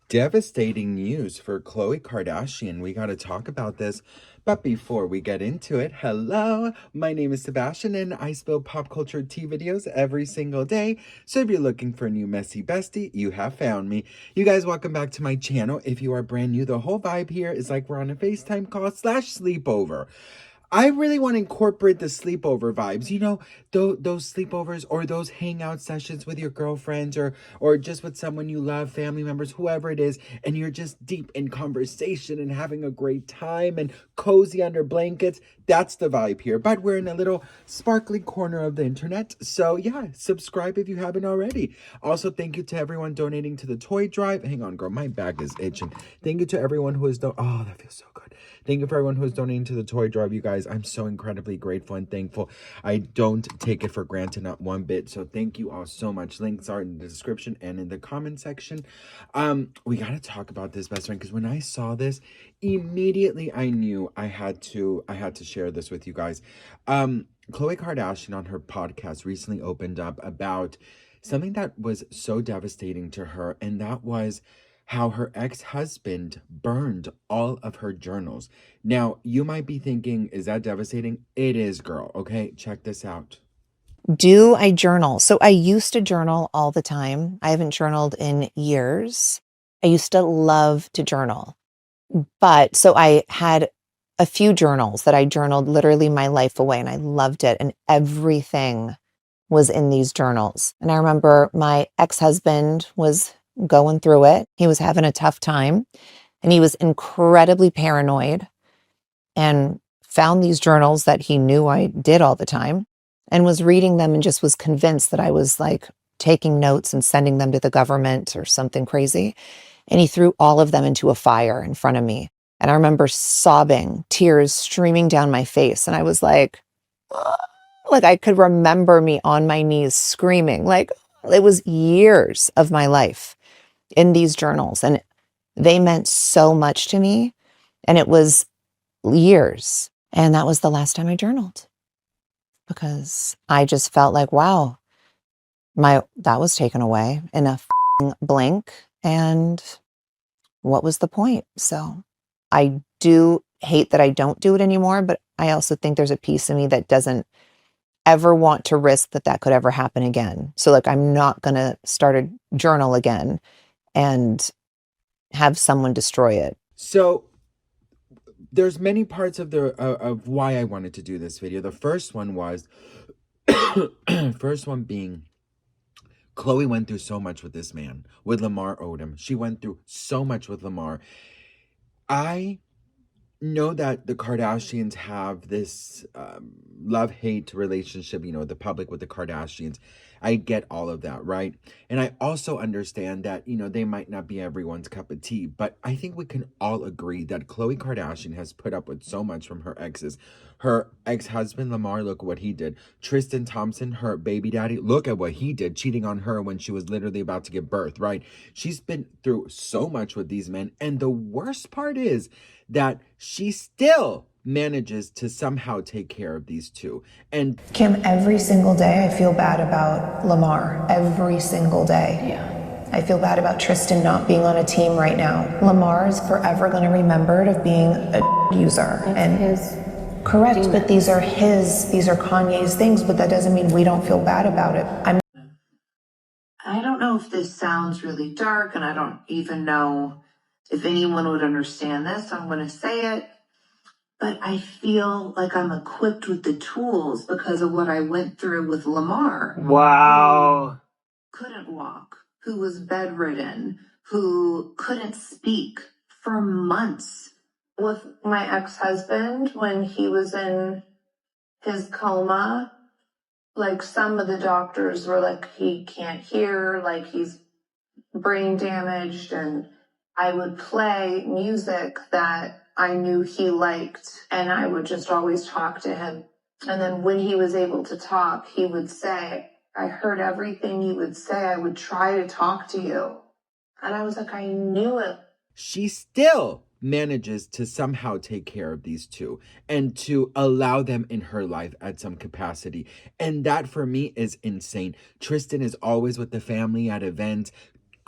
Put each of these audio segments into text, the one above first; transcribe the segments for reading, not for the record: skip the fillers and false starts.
Devastating news for Khloe Kardashian. We got to talk about this. But before we get into it, hello, my name is Sebastian and I spill pop culture tea videos every single day. So if you're looking for a new messy bestie, you have found me. You guys, welcome back to my channel. If you are brand new, the whole vibe here is like we're on a FaceTime call / sleepover. I really want to incorporate the sleepover vibes, those sleepovers or those hangout sessions with your girlfriends or just with someone you love, family members, whoever it is, and you're just deep in conversation and having a great time and cozy under blankets. That's the vibe here. But we're in a little sparkly corner of the internet. So yeah, subscribe if you haven't already. Also, thank you to everyone donating to the toy drive. Hang on, girl, my back is itching. Thank you to everyone who is oh, that feels so good. Thank you for everyone who is donating to the toy drive, you guys. I'm so incredibly grateful and thankful. I don't take it for granted, not one bit. So thank you all so much. Links are in the description and in the comment section. We got to talk about this, best friend, because when I saw this, immediately I knew I had to share this with you guys. Khloe Kardashian on her podcast recently opened up about something that was so devastating to her, and that was how her ex-husband burned all of her journals. Now, you might be thinking, is that devastating? It is, girl. Okay, check this out. Do I journal? So I used to journal all the time. I haven't journaled in years. I used to love to journal. But so I had a few journals that I journaled literally my life away, and I loved it. And everything was in these journals. And I remember my ex-husband was going through it. He was having a tough time, and he was incredibly paranoid and found these journals that he knew I did all the time and was reading them and just was convinced that I was like taking notes and sending them to the government or something crazy. And he threw all of them into a fire in front of me. And I remember sobbing, tears streaming down my face. And I was like I could remember me on my knees screaming. Like, it was years of my life in these journals, and they meant so much to me. And it was years. And that was the last time I journaled, because I just felt like, wow, that was taken away in a blink. And what was the point? So I do hate that I don't do it anymore, but I also think there's a piece of me that doesn't ever want to risk that could ever happen again. So like, I'm not going to start a journal again and have someone destroy it. So there's many parts of why I wanted to do this video. The first one was, first one being, Khloe went through so much with this man, with Lamar Odom. She went through so much with Lamar. I know that the Kardashians have this love-hate relationship, the public with the Kardashians. I get all of that, right? And I also understand that, they might not be everyone's cup of tea, but I think we can all agree that Khloe Kardashian has put up with so much from her exes. Her ex-husband, Lamar, look at what he did. Tristan Thompson, her baby daddy, look at what he did, cheating on her when she was literally about to give birth, right? She's been through so much with these men. And the worst part is that she still manages to somehow take care of these two. And Kim, every single day I feel bad about Lamar. Every single day. Yeah. I feel bad about Tristan not being on a team right now. Lamar is forever going to be remembered of being a user. And his correct, demons. But these are Kanye's things, but that doesn't mean we don't feel bad about it. I don't know if this sounds really dark, and I don't even know if anyone would understand this. I'm going to say it. But I feel like I'm equipped with the tools because of what I went through with Lamar. Wow. Who couldn't walk, who was bedridden, who couldn't speak for months. With my ex-husband, when he was in his coma, like some of the doctors were like, he can't hear, like he's brain damaged. And I would play music that I knew he liked, and I would just always talk to him. And then when he was able to talk, he would say, I heard everything you would say. I would try to talk to you. And I was like, I knew it. She still manages to somehow take care of these two and to allow them in her life at some capacity. And that for me is insane. Tristan is always with the family at events.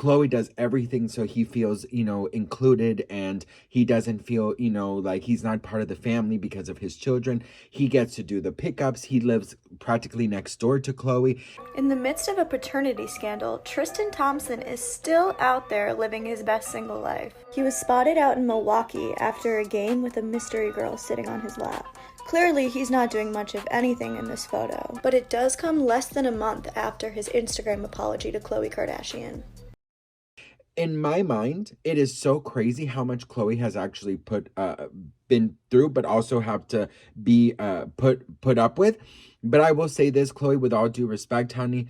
Khloe does everything so he feels, included, and he doesn't feel, like he's not part of the family because of his children. He gets to do the pickups. He lives practically next door to Khloe. In the midst of a paternity scandal, Tristan Thompson is still out there living his best single life. He was spotted out in Milwaukee after a game with a mystery girl sitting on his lap. Clearly, he's not doing much of anything in this photo, but it does come less than a month after his Instagram apology to Khloe Kardashian. In my mind, it is so crazy how much Khloe has actually been through, but also have to be put up with. But I will say this, Khloe, with all due respect, honey,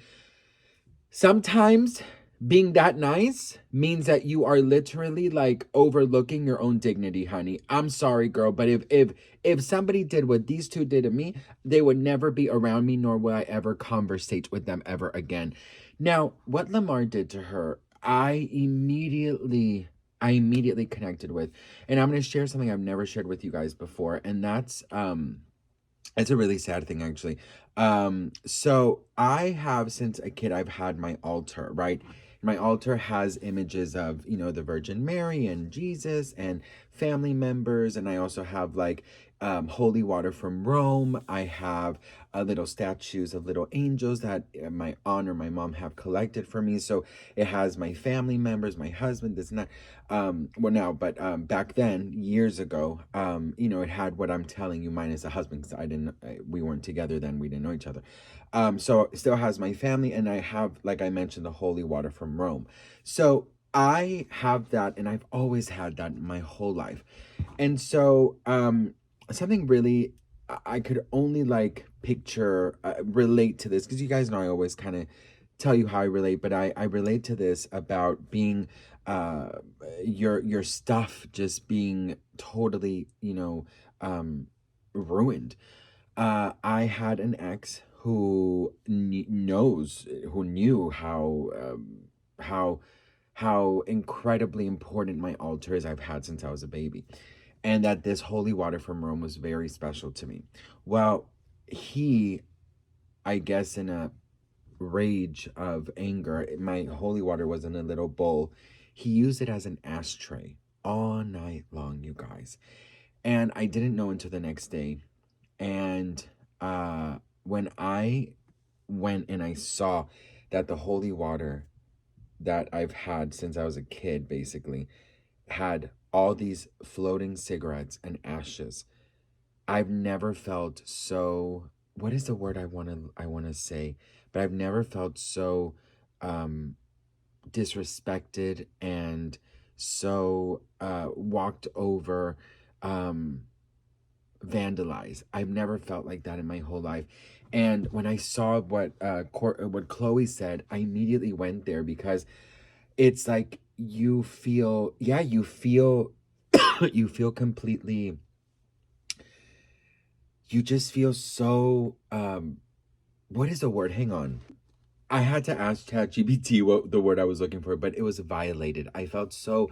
sometimes being that nice means that you are literally like overlooking your own dignity, honey. I'm sorry, girl, but if somebody did what these two did to me, they would never be around me, nor will I ever conversate with them ever again. Now, what Lamar did to her, I immediately connected with. And I'm going to share something I've never shared with you guys before, and that's it's a really sad thing, actually. So I have, since a kid, I've had my altar, right? My altar has images of, the Virgin Mary and Jesus and family members. And I also have like holy water from Rome. I have little statues of little angels that my aunt or my mom have collected for me. So it has my family members, my husband, this and that. Well, now, but back then, years ago, it had what I'm telling you, minus a husband, because we weren't together then, we didn't know each other. So it still has my family, and I have, like I mentioned, the holy water from Rome. So I have that, and I've always had that my whole life. And so something really, I could only like picture, relate to this, because you guys know I always kind of tell you how I relate, but I relate to this about being your stuff just being totally, ruined. I had an ex who knew how incredibly important my altar is. I've had since I was a baby, and that this holy water from Rome was very special to me. Well, he, I guess, in a rage of anger, my holy water was in a little bowl. He used it as an ashtray all night long, you guys. And I didn't know until the next day. And when I went and I saw that the holy water that I've had since I was a kid, basically, had all these floating cigarettes and ashes, I've never felt so, what is the word I want to say, but I've never felt so disrespected and so walked over, vandalized. I've never felt like that in my whole life. And when I saw what Khloe said, I immediately went there, because it's like you feel, you feel you feel completely, you just feel so what is the word? Hang on. I had to ask ChatGPT what the word I was looking for, but it was violated. I felt so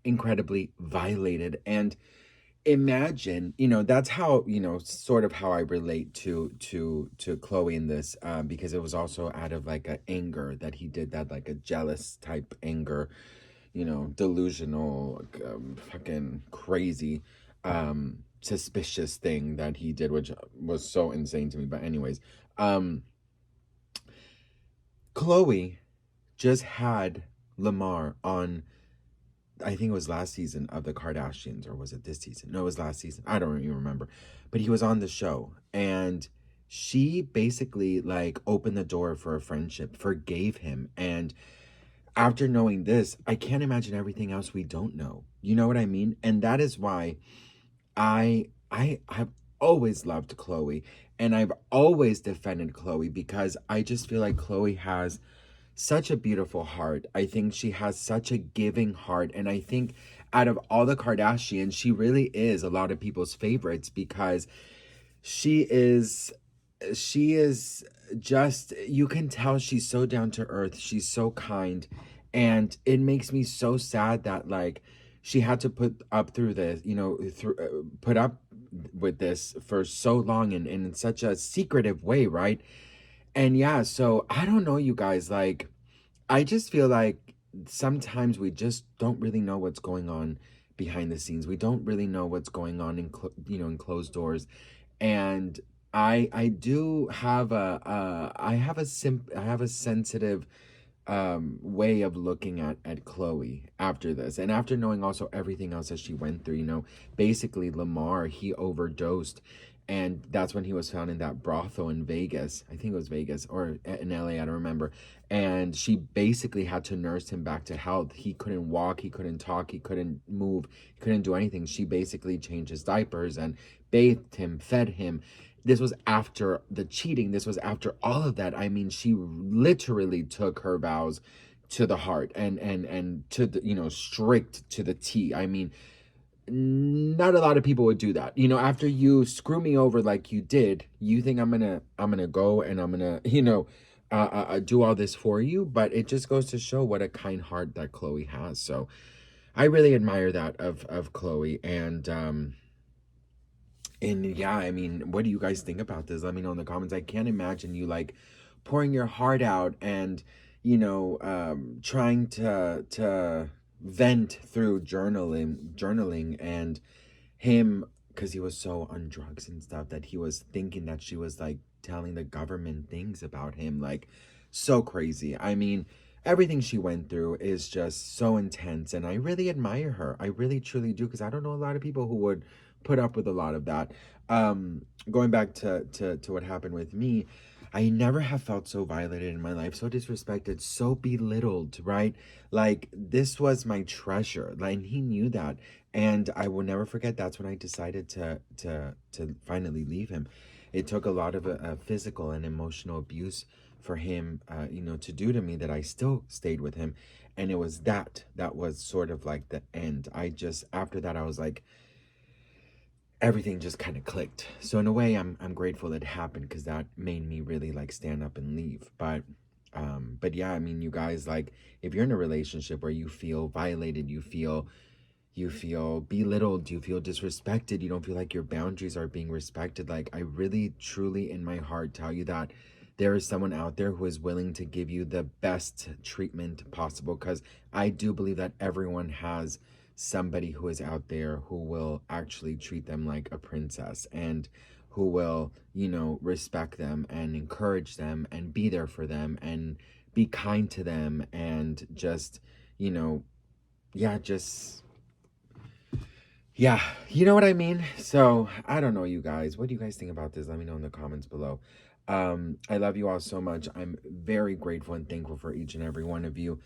incredibly violated. And imagine, that's how, sort of how I relate to Khloe in this, because it was also out of like a anger that he did that, like a jealous type anger, delusional, fucking crazy, suspicious thing that he did, which was so insane to me. But anyways, Khloe just had Lamar on, I think it was last season of the Kardashians, or was it this season? No, it was last season. I don't even remember. But he was on the show, and she basically like opened the door for a friendship, forgave him. And after knowing this, I can't imagine everything else we don't know. You know what I mean? And that is why I have always loved Khloe, and I've always defended Khloe, because I just feel like Khloe has such a beautiful heart. I think she has such a giving heart, and I think out of all the Kardashians, she really is a lot of people's favorites, because she is just, you can tell she's so down to earth, she's so kind, and it makes me so sad that like she had to put up through this, put up with this for so long, and in such a secretive way, right? And yeah, so I don't know, you guys, like I just feel like sometimes we just don't really know what's going on behind the scenes. We don't really know what's going on in in closed doors. And I do have I have a sensitive way of looking at Khloe after this, and after knowing also everything else that she went through. Basically Lamar, he overdosed, and that's when he was found in that brothel in Vegas. I think it was Vegas or in LA, I don't remember. And she basically had to nurse him back to health. He couldn't walk, he couldn't talk, he couldn't move, he couldn't do anything. She basically changed his diapers and bathed him, fed him. This was after the cheating. This was after all of that. I mean, she literally took her vows to the heart, and to the, strict to the T. I mean, not a lot of people would do that. After you screw me over like you did, you think I'm gonna go and I'm gonna, do all this for you. But it just goes to show what a kind heart that Khloe has. So I really admire that of Khloe. And yeah, I mean, what do you guys think about this? Let me know in the comments. I can't imagine you like pouring your heart out and, trying to vent through journaling, and him, because he was so on drugs and stuff, that he was thinking that she was like telling the government things about him, like so crazy. I mean, everything she went through is just so intense, and I really admire her. I really truly do, because I don't know a lot of people who would put up with a lot of that. Going back to what happened with me, I never have felt so violated in my life, so disrespected, so belittled, right? Like, this was my treasure, like, and he knew that. And I will never forget, that's when I decided to finally leave him. It took a lot of physical and emotional abuse for him, to do to me, that I still stayed with him. And it was that was sort of like the end. After that, I was like, everything just kind of clicked. So in a way, I'm grateful that it happened, because that made me really like stand up and leave. But yeah, I mean, you guys, like, if you're in a relationship where you feel violated, you feel belittled, you feel disrespected, you don't feel like your boundaries are being respected, like, I really truly in my heart tell you that there is someone out there who is willing to give you the best treatment possible, because I do believe that everyone has somebody who is out there who will actually treat them like a princess, and who will, respect them and encourage them and be there for them and be kind to them, and just, yeah, just, yeah, you know what I mean? So I don't know, you guys. What do you guys think about this? Let me know in the comments below. I love you all so much. I'm very grateful and thankful for each and every one of you.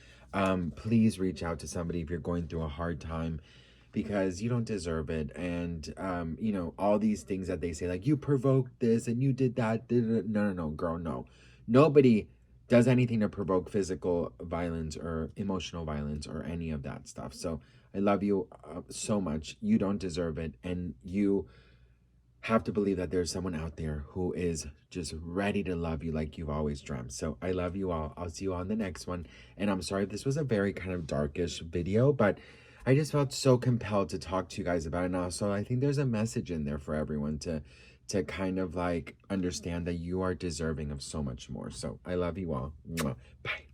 Please reach out to somebody if you're going through a hard time, because you don't deserve it. And, all these things that they say, like, you provoked this and you did that. No, girl, no. Nobody does anything to provoke physical violence or emotional violence or any of that stuff. So I love you so much. You don't deserve it. And you have to believe that there's someone out there who is just ready to love you like you've always dreamt. So I love you all. I'll see you on the next one. And I'm sorry if this was a very kind of darkish video, but I just felt so compelled to talk to you guys about it now. So I think there's a message in there for everyone to kind of like understand that you are deserving of so much more. So I love you all. Mwah. Bye.